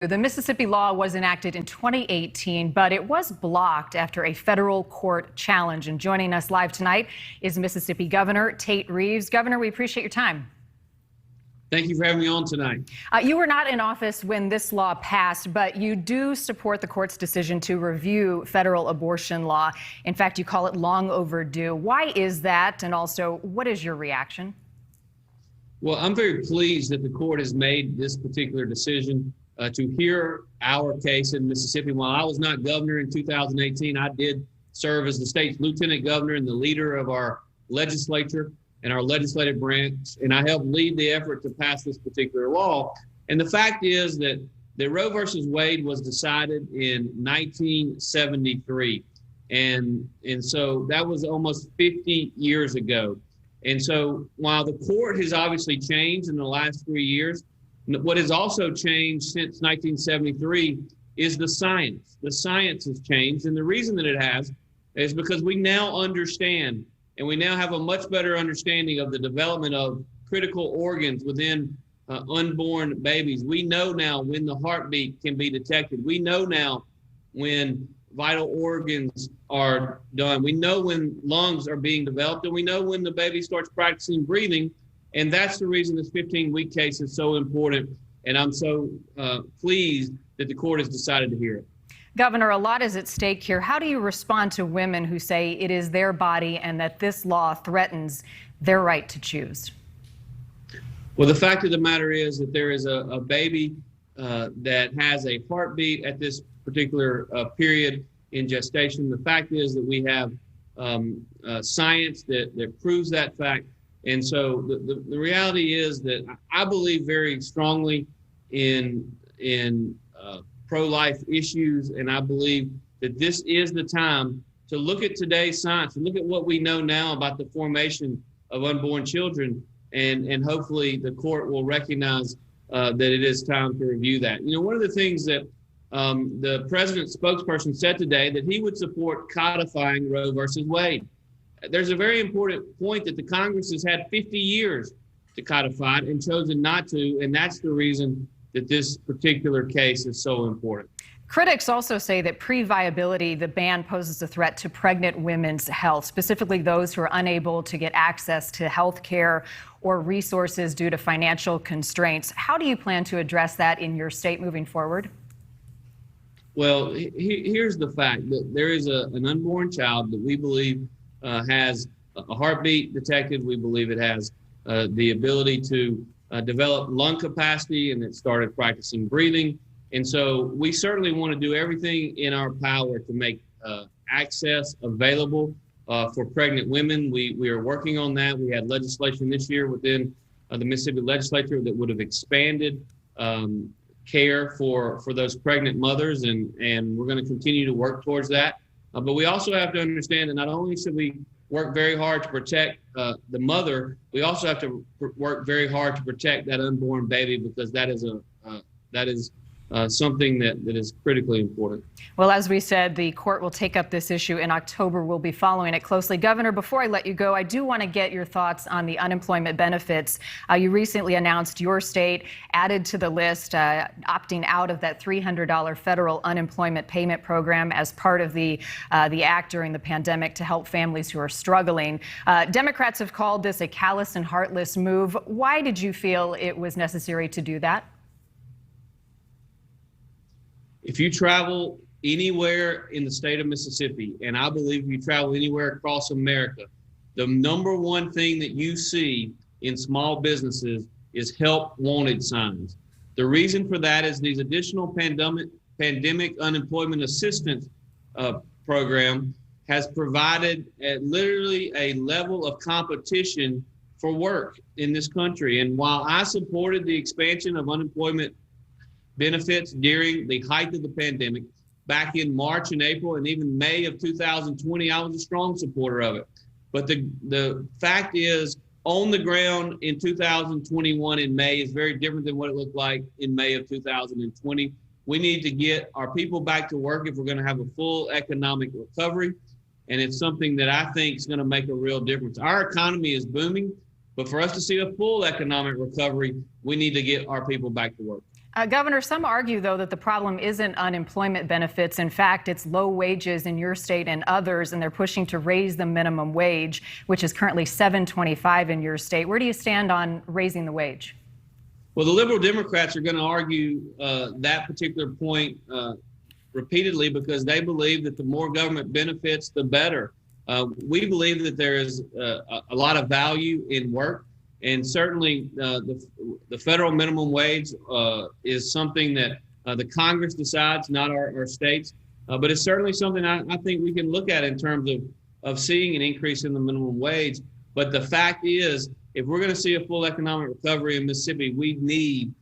The Mississippi law was enacted in 2018, but it was blocked after a federal court challenge. And joining us live tonight is Mississippi Governor Tate Reeves. Governor, we appreciate your time. Thank you for having me on tonight. You were not in office when this law passed, but you do support the court's decision to review federal abortion law. In fact, you call it long overdue. Why is that? And also, what is your reaction? Well, I'm very pleased that the court has made this particular decision to hear our case in Mississippi. While I was not governor in 2018, I did serve as the state's lieutenant governor and the leader of our legislature and our legislative branch, and I helped lead the effort to pass this particular law. And the fact is that Roe versus Wade was decided in 1973, and so that was almost 50 years ago. And so while the court has obviously changed in the last 3 years, what has also changed since 1973 is the science. The science has changed, and the reason that it has is because we now understand, and we now have a much better understanding of the development of critical organs within unborn babies. We know now when the heartbeat can be detected. We know now when vital organs are done. We know when lungs are being developed, and we know when the baby starts practicing breathing. And that's the reason this 15-week case is so important. And I'm so pleased that the court has decided to hear it. Governor, a lot is at stake here. How do you respond to women who say it is their body and that this law threatens their right to choose? Well, the fact of the matter is that there is a baby that has a heartbeat at this particular period in gestation. The fact is that we have science that proves that fact. And so the reality is that I believe very strongly in pro-life issues, and I believe that this is the time to look at today's science and look at what we know now about the formation of unborn children, and hopefully the court will recognize that it is time to review that. You know, one of the things that the president's spokesperson said today, that he would support codifying Roe versus Wade. There's a very important point that the Congress has had 50 years to codify it and chosen not to, and that's the reason that this particular case is so important. Critics also say that pre-viability, the ban poses a threat to pregnant women's health, specifically those who are unable to get access to health care or resources due to financial constraints. How do you plan to address that in your state moving forward? Well, here's the fact that there is an unborn child that we believe has a heartbeat detected. We believe it has the ability to develop lung capacity, and it started practicing breathing. And so we certainly want to do everything in our power to make access available for pregnant women. We are working on that. We had legislation this year within the Mississippi legislature that would have expanded care for those pregnant mothers, and we're going to continue to work towards that. But we also have to understand that not only should we work very hard to protect the mother, we also have to work very hard to protect that unborn baby, because that is something that is critically important. Well, as we said, the court will take up this issue in October. We'll be following it closely. Governor, before I let you go, I do want to get your thoughts on the unemployment benefits. You recently announced your state added to the list, opting out of that $300 federal unemployment payment program as part of the act during the pandemic to help families who are struggling. Democrats have called this a callous and heartless move. Why did you feel it was necessary to do that? If you travel anywhere in the state of Mississippi, and I believe if you travel anywhere across America, the number one thing that you see in small businesses is help wanted signs. The reason for that is these additional pandemic unemployment assistance program has provided literally a level of competition for work in this country. And while I supported the expansion of unemployment benefits during the height of the pandemic back in March and April and even May of 2020, I was a strong supporter of it. But the fact is, on the ground in 2021 in May is very different than what it looked like in May of 2020. We need to get our people back to work if we're going to have a full economic recovery. And it's something that I think is going to make a real difference. Our economy is booming, but for us to see a full economic recovery, we need to get our people back to work. Governor, some argue, though, that the problem isn't unemployment benefits. In fact, it's low wages in your state and others, and they're pushing to raise the minimum wage, which is currently $7.25 in your state. Where do you stand on raising the wage? Well, the liberal Democrats are going to argue that particular point repeatedly because they believe that the more government benefits, the better. We believe that there is a lot of value in work, and certainly the federal minimum wage is something that the Congress decides, not our states. But it's certainly something I think we can look at in terms of seeing an increase in the minimum wage. But the fact is, if we're going to see a full economic recovery in Mississippi, we need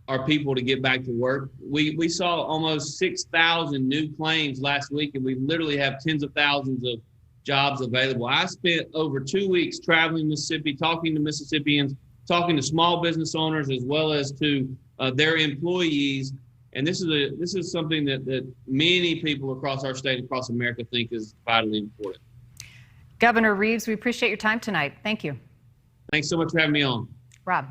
our people to get back to work. We saw almost 6,000 new claims last week, and we literally have tens of thousands of jobs available. I spent over 2 weeks traveling Mississippi, talking to Mississippians, talking to small business owners as well as to their employees. And this is something that many people across our state, across America, think is vitally important. Governor Reeves, we appreciate your time tonight. Thank you. Thanks so much for having me on. Rob.